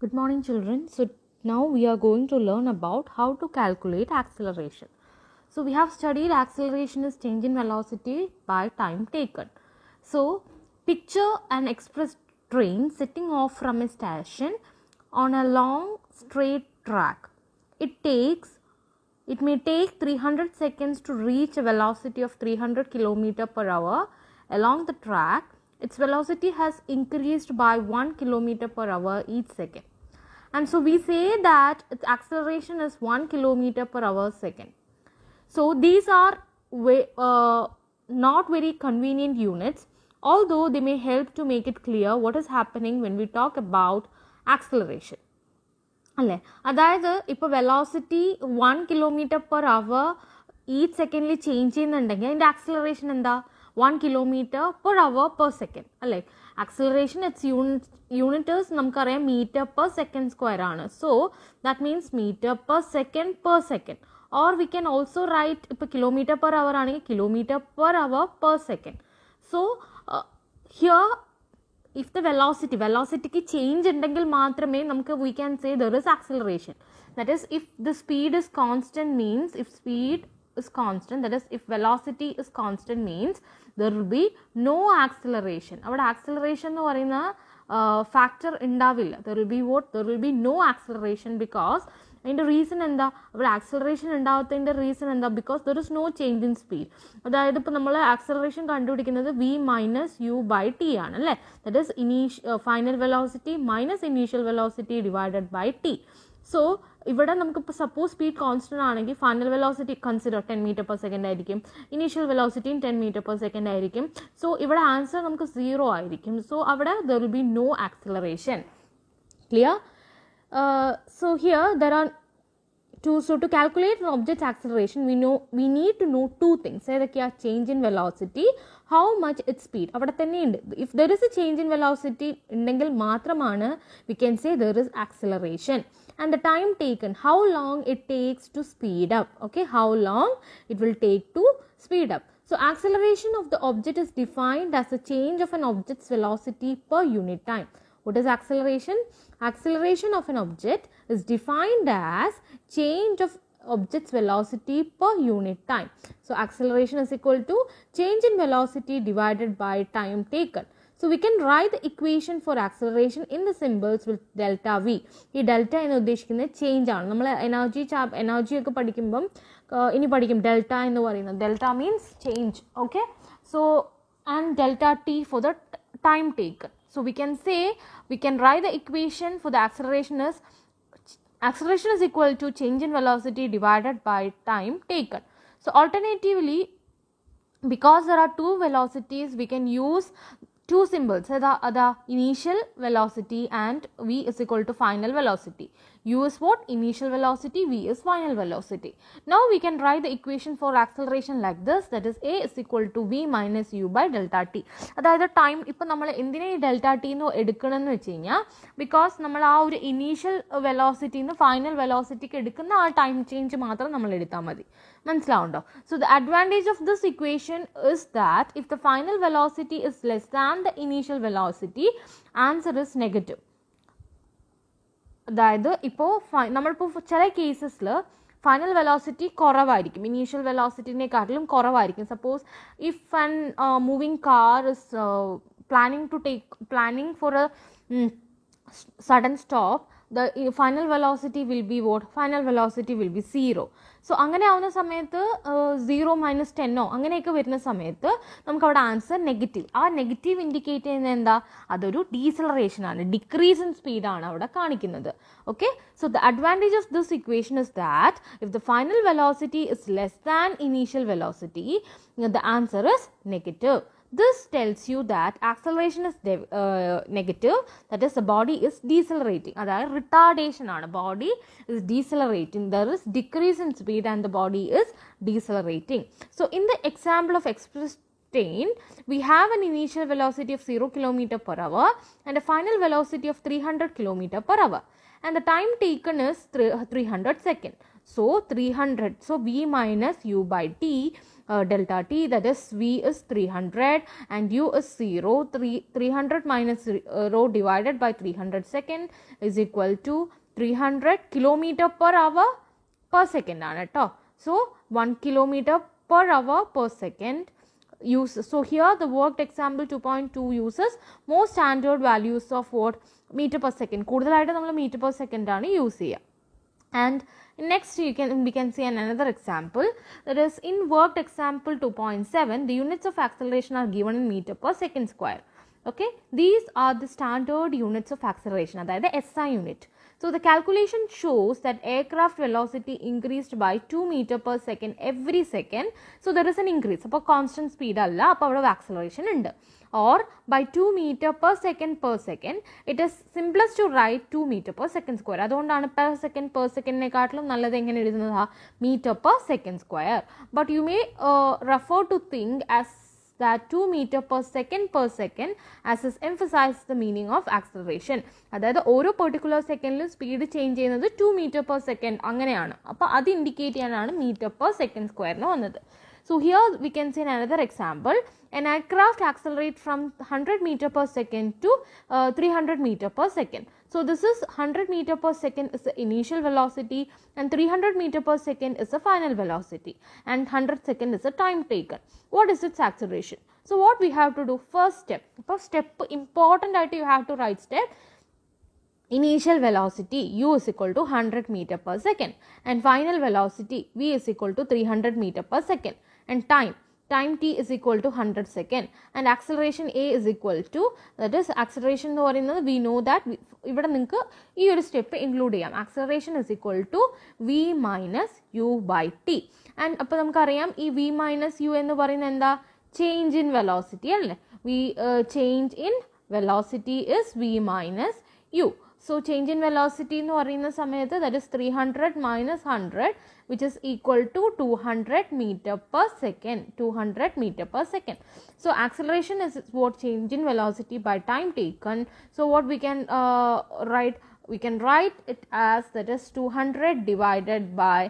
Good morning, children. So now we are going to learn about how to calculate acceleration. So we have studied acceleration is change in velocity by time taken. So picture an express train setting off from a station on a long straight track. It may take 300 seconds to reach a velocity of 300 km per hour along the track. Its velocity has increased by 1 km per hour each second. And so we say that its acceleration is 1 km per hour second. So these are not very convenient units, although they may help to make it clear what is happening when we talk about acceleration. അല്ലേ, അതായത് ഇപ്പോൾ velocity 1 km per hour each സെക്കൻഡിൽ change ചെയ്യുന്നുണ്ടെങ്കിൽ അതിൻ്റെ acceleration എന്താ 1 km per hour per second അല്ലേ. Acceleration its unit is നമുക്കറിയാം metre per second square ആണ്. So that means metre per second or we can also write ഇപ്പോൾ കിലോമീറ്റർ പെർ അവർ ആണെങ്കിൽ kilometre per hour per second. So here if the velocity change ഉണ്ടെങ്കിൽ മാത്രമേ നമുക്ക് we can say there is acceleration. That is, if the speed is constant means, if speed is constant, that is if velocity is constant means there will be no acceleration. അവിടെ acceleration എന്ന് പറയുന്ന factor ഉണ്ടാവില്ല. There will be no acceleration because അതിൻ്റെ reason എന്താ, അവിടെ acceleration ഉണ്ടാവാത്തതിൻ്റെ reason എന്താ, because there is no change in speed. അതായത് ഇപ്പോൾ നമ്മൾ ആക്സിലറേഷൻ കണ്ടുപിടിക്കുന്നത് v minus u by t ആണ് അല്ലേ. That is final velocity minus initial velocity divided by t. So ഇവിടെ നമുക്കിപ്പോൾ സപ്പോസ് സ്പീഡ് കോൺസ്റ്റന്റ് ആണെങ്കിൽ final velocity consider 10 metre per second ആയിരിക്കും, ഇനീഷ്യൽ വെലോസിറ്റിയും 10 മീറ്റർ പെർ സെക്കൻഡ് ആയിരിക്കും. സോ ഇവിടെ ആൻസർ നമുക്ക് 0 ആയിരിക്കും. സോ അവിടെ there will be no acceleration. Clear? So here there are to calculate an object's acceleration we need to know two things. ഏതൊക്കെയാ? change in velocity, how much its speed. അവിടെ തന്നെ ഉണ്ട്. If there is a change in velocity ഉണ്ടെങ്കിൽ മാത്രമാണ് we can say there is acceleration. And the time taken, how long it takes to speed up. Okay, how long it will take to speed up. So acceleration of the object is defined as the change of an object's velocity per unit time. What is acceleration? Acceleration of an object is defined as change of object's velocity per unit time. So acceleration is equal to change in velocity divided by time taken. So we can write the equation for acceleration in the symbols with delta v. ഈ delta എന്ന് ഉദ്ദേശിക്കുന്നത് change ആണ്. നമ്മൾ energy ഒക്കെ പഠിക്കുമ്പം ഇനി പഠിക്കും delta എന്ന് പറയുന്നത്. Delta means change. Okay, so and delta T for the time taken. So we can write the equation for the acceleration is equal to change in velocity divided by time taken. So alternatively, because there are two velocities, we can use two symbols, the initial velocity and v is equal to final velocity. U is what? Initial velocity, v is final velocity. Now we can write the equation for acceleration like this, that is a is equal to v minus u by delta t. അതായത് time ഇപ്പോൾ നമ്മൾ എന്തിനാ ഈ delta T എന്ന് എടുക്കണമെന്ന് വെച്ച് കഴിഞ്ഞാൽ because നമ്മൾ ആ ഒരു ഇനീഷ്യൽ വെലോസിറ്റിന്ന് ഫൈനൽ വെലോസിറ്റിക്ക് എടുക്കുന്ന ആ ടൈം ചേഞ്ച് മാത്രം നമ്മൾ എടുത്താൽ മതി. മനസ്സിലാവുണ്ടോ? So the advantage of this equation is that if the final velocity is less than the initial velocity, answer is negative. അതായത് ഇപ്പോൾ നമ്മളിപ്പോൾ ചില കേസസിൽ ഫൈനൽ വെലോസിറ്റി കുറവായിരിക്കും, ഇനീഷ്യൽ വെലോസിറ്റിനെക്കാട്ടിലും കുറവായിരിക്കും. Suppose if an moving car is planning for a sudden stop, the final velocity will be what? Final velocity will be 0. So അങ്ങനെ ആവുന്ന സമയത്ത് 0 മൈനസ് 10 അങ്ങനെയൊക്കെ വരുന്ന സമയത്ത് നമുക്ക് അവിടെ ആൻസർ നെഗറ്റീവ്. ആ നെഗറ്റീവ് ഇൻഡിക്കേറ്റ് ചെയ്യുന്നത് എന്താ? അതൊരു ഡീസലറേഷൻ ആണ്, ഡിക്രീസ് ഇൻ സ്പീഡാണ് അവിടെ കാണിക്കുന്നത്. Okay, so the advantage of this equation is that if the final velocity is less than initial velocity, the answer is negative. This tells you that acceleration is negative, that is the body is decelerating. അതായത് retardation ആണ്, body is decelerating, there is decrease in speed and the body is decelerating. So in the example of express obtain, we have an initial velocity of 0 km per hour and a final velocity of 300 km per hour. And the time taken is 300 seconds. So 300, so v minus u by t, delta t, that is v is 300 and u is 0. 300 minus rho divided by 300 second is equal to 300 km per hour per second. So 1 km per hour per second. So here the worked example 2.2 uses more standard values of what? Meter per second. കൂടുതലായിട്ട് നമ്മൾ meter per second ആണ് use ചെയ്യുക. And next we can see another example, that is in worked example 2.7, the units of acceleration are given in meter per second square. Okay, these are the standard units of acceleration, that is the SI unit. So the calculation shows that aircraft velocity increased by 2 meter per second every second. So there is an increase. So constant speed alla, appo acceleration undu. Or by 2 meter per second, it is simplest to write 2 meter per second square. അതുകൊണ്ടാണ് per second നെക്കാട്ടിലും നല്ലത് എങ്ങനെ എഴുതുന്നത് meter per second square. But you may refer to think as that 2 meter per second as is emphasized the meaning of acceleration. അതായത് ഓരോ particular സെക്കൻഡിലും speed change ചെയ്യുന്നത് 2 meter per second അങ്ങനെയാണ്. അപ്പോൾ അത് ഇൻഡിക്കേറ്റ് ചെയ്യാനാണ് meter per second square എന്ന് വന്നത്. So here we can see another example. An aircraft accelerates from 100 meter per second to 300 meter per second. So this is 100 meter per second is the initial velocity and 300 meter per second is the final velocity and 100 second is the time taken. What is its acceleration? So what we have to do? First step important that you have to write step. Initial velocity u is equal to 100 meter per second and final velocity v is equal to 300 meter per second and time t is equal to 100 second and acceleration a is equal to, that is acceleration എന്ന് പറയുന്നത് we know that ഇവിടെ നിങ്ങൾക്ക് ഈ ഒരു step include ചെയ്യാം. acceleration is equal to v minus u by t and അപ്പോൾ നമുക്കറിയാം ഈ v minus u എന്ന് പറയുന്നത് എന്താ? change in velocity അല്ലേ? change in velocity is v minus u. So change in velocity എന്ന് പറയുന്ന സമയത്ത് that is 300 minus 100 which is equal to 200 meter per second. 200 meter per second. So acceleration is what? Change in velocity by time taken. So what we can write? We can write it as, that is 200 divided by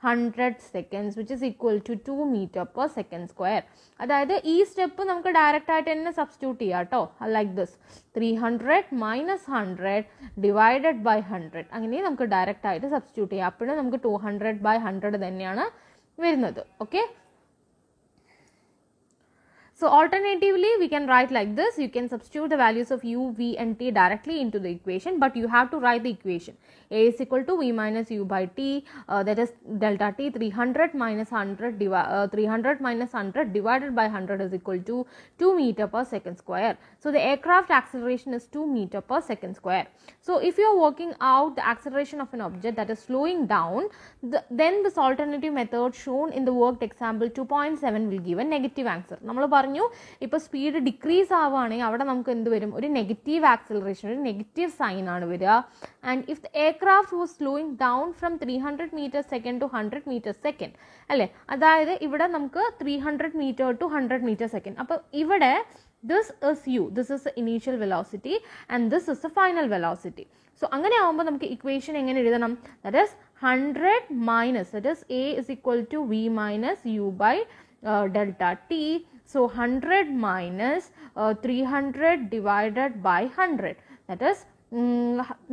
100 seconds which is equal to 2 meter per second square. അതായത് ഈ step നമുക്ക് direct ആയിട്ട് തന്നെ substitute ചെയ്യാം കേട്ടോ. Like this 300 minus 100 divided by 100 അങ്ങനെ നമുക്ക് direct ആയിട്ട് സബ്സ്റ്റിറ്റ്യൂട്ട് ചെയ്യാം. അപ്പോഴും നമുക്ക് 200 by 100 തന്നെയാണ് വരുന്നത്. Okay, so alternatively we can write like this. You can substitute the values of u, v and t directly into the equation, but you have to write the equation. A is equal to v minus u by t, that is delta t. 300 minus 100 divided by 100 is equal to 2 meter per second square. So the aircraft acceleration is 2 meter per second square. So if you are working out the acceleration of an object that is slowing down, then this alternative method shown in the worked example 2.7 will give a negative answer. നമ്മൾ പറഞ്ഞു ഇപ്പോൾ speed decrease ആവുകയാണെങ്കിൽ അവിടെ നമുക്ക് എന്ത് വരും? ഒരു negative acceleration, ഒരു നെഗറ്റീവ് സൈൻ ആണ് വരിക. And if the aircraft was slowing down from 300 meter second to 100 meter second അല്ലേ? അതായത് ഇവിടെ നമുക്ക് 300 meter to 100 meter second. അപ്പോൾ ഇവിടെ this is u, this is the initial velocity and this is the final velocity. So അങ്ങനെ ആവുമ്പോൾ നമുക്ക് equation എങ്ങനെ എഴുതണം? that is 100 minus, that is a is equal to v minus u by delta t. So 100 minus 300 divided by 100, that is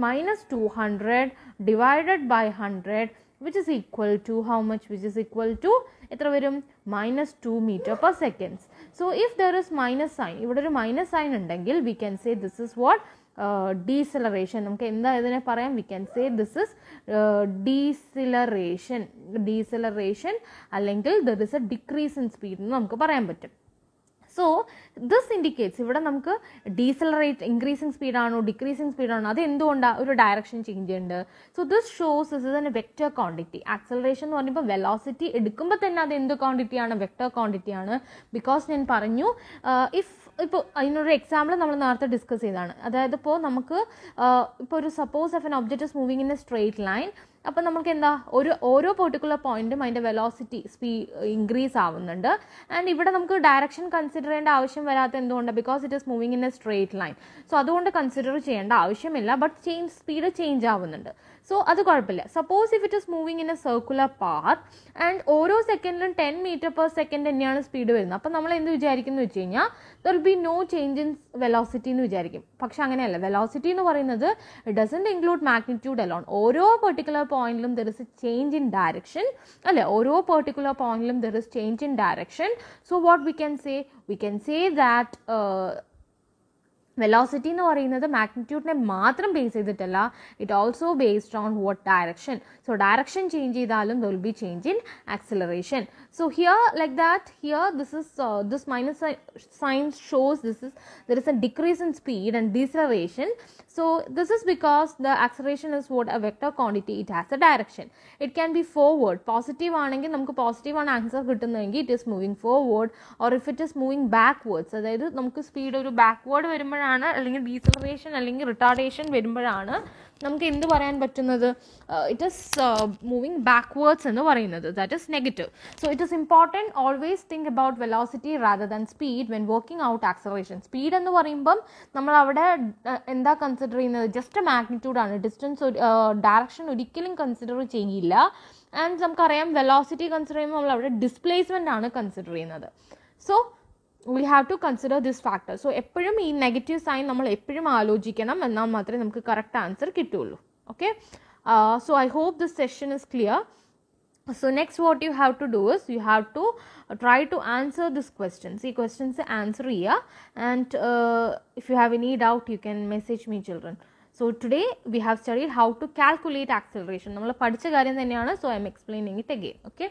minus 200 divided by 100 which is equal to how much? Which is equal to എത്ര വരും? minus 2 meter per seconds. So if there is minus sign, ഇവിടെ ഒരു minus sign ഉണ്ടെങ്കിൽ we can say this is what? Deceleration. നമുക്ക് എന്താ ഇതിനെ പറയാം? We can say this is deceleration അല്ലെങ്കിൽ there is a decrease in speed എന്ന് നമുക്ക് പറയാൻ പറ്റും. So this indicates ഇവിടെ നമുക്ക് decelerate, increasing speed ആണോ decreasing speed ആണോ അത് എന്തുകൊണ്ടാണ്? ഒരു ഡയറക്ഷൻ ചേഞ്ച് ഉണ്ട്. So this shows this is a vector quantity. Acceleration എന്ന് പറയുമ്പോൾ വെലോസിറ്റി എടുക്കുമ്പോൾ തന്നെ അത് എന്ത് ക്വാണ്ടിറ്റി ആണ്? വെക്ടർ ക്വാണ്ടിറ്റി ആണ്. ബിക്കോസ് ഞാൻ പറഞ്ഞു if ഇപ്പോൾ അതിനൊരു എക്സാമ്പിൾ നമ്മൾ നേരത്തെ ഡിസ്കസ് ചെയ്തതാണ്. അതായത് ഇപ്പോൾ നമുക്ക് ഇപ്പോൾ ഒരു suppose if N object is moving in a straight line, അപ്പോൾ നമുക്ക് എന്താ ഓരോ പെർട്ടിക്കുലർ പോയിന്റും അതിൻ്റെ വെലോസിറ്റി ഇൻക്രീസ് ആവുന്നുണ്ട്. ആൻഡ് ഇവിടെ നമുക്ക് ഡയറക്ഷൻ കൺസിഡർ ചെയ്യേണ്ട ആവശ്യം വരാത്ത എന്തുകൊണ്ട്? Because it is moving in a straight line. So അതുകൊണ്ട് കൺസിഡർ ചെയ്യേണ്ട ആവശ്യമില്ല. ബട്ട് സ്പീഡ് ചേഞ്ച് ആവുന്നുണ്ട്. സോ അത് കുഴപ്പമില്ല. Suppose if it is moving in a circular path and ഓരോ സെക്കൻഡിലും 10 മീറ്റർ പെർ സെക്കൻഡ് തന്നെയാണ് സ്പീഡ് വരുന്നത്. അപ്പോൾ നമ്മൾ എന്ത് വിചാരിക്കുന്നു വെച്ച് കഴിഞ്ഞാൽ there will be no change in velocity എന്ന് വിചാരിക്കും. പക്ഷെ അങ്ങനെയല്ല. വെലോസിറ്റി എന്ന് പറയുന്നത് it doesn't include magnitude alone. ഓരോ പെർട്ടിക്കുലർ പോയിന്റിലും there is a change in direction അല്ലേ? ഓരോ പെർട്ടിക്കുലർ പോയിന്റിലും there is change in direction. So what we can say that velocity എന്ന് പറയുന്നത് മാഗ്നിറ്റ്യൂഡിനെ മാത്രം ബേസ് ചെയ്തിട്ടല്ല, it also based on what direction. So direction change ചെയ്താലും there will be change in acceleration. So here like that, here this minus sign shows there is a decrease in speed and deceleration. So this is because the acceleration is what a vector quantity, it has a direction. It can be forward. Positive ആണെങ്കിൽ നമുക്ക് positive ആണ് answer കിട്ടുന്നതെങ്കിൽ it is moving forward, or if it is moving backwards, അതായത് നമുക്ക് speed ഒരു backward വരുമ്പോഴാണ്, അല്ലെങ്കിൽ deceleration അല്ലെങ്കിൽ retardation വരുമ്പോഴാണ് നമുക്ക് എന്ത് പറയാൻ പറ്റുന്നത്? ഇറ്റ് ഈസ് മൂവിങ് ബാക്ക്വേർഡ്സ് എന്ന് പറയുന്നത്. That is negative. So it is important always think about velocity rather than speed when working out acceleration. Speed എന്ന് പറയുമ്പം നമ്മൾ അവിടെ എന്താ കൺസിഡർ ചെയ്യുന്നത്? ജസ്റ്റ് മാഗ്നിറ്റ്യൂഡാണ്. ഡിസ്റ്റൻസ് ഡയറക്ഷൻ ഒരിക്കലും കൺസിഡർ ചെയ്യില്ല. ആൻഡ് നമുക്കറിയാം വെലോസിറ്റി കൺസിഡർ ചെയ്യുമ്പോൾ നമ്മൾ അവിടെ ഡിസ്പ്ലേസ്മെൻ്റ് ആണ് കൺസിഡർ ചെയ്യുന്നത്. So we have to consider this factor. So എപ്പോഴും ഈ നെഗറ്റീവ് സൈൻ നമ്മൾ എപ്പോഴും ആലോചിക്കണം, എന്നാൽ മാത്രമേ നമുക്ക് കറക്റ്റ് ആൻസർ കിട്ടുള്ളൂ. Okay, so I hope this session is clear. So next what you have to do is you have to try to answer this questions. ഈ questions answer ചെയ്യുക. And if you have any doubt you can message me children. So today we have studied how to calculate acceleration. നമ്മൾ പഠിച്ച കാര്യം തന്നെയാണ്. So I am explaining it again. Okay.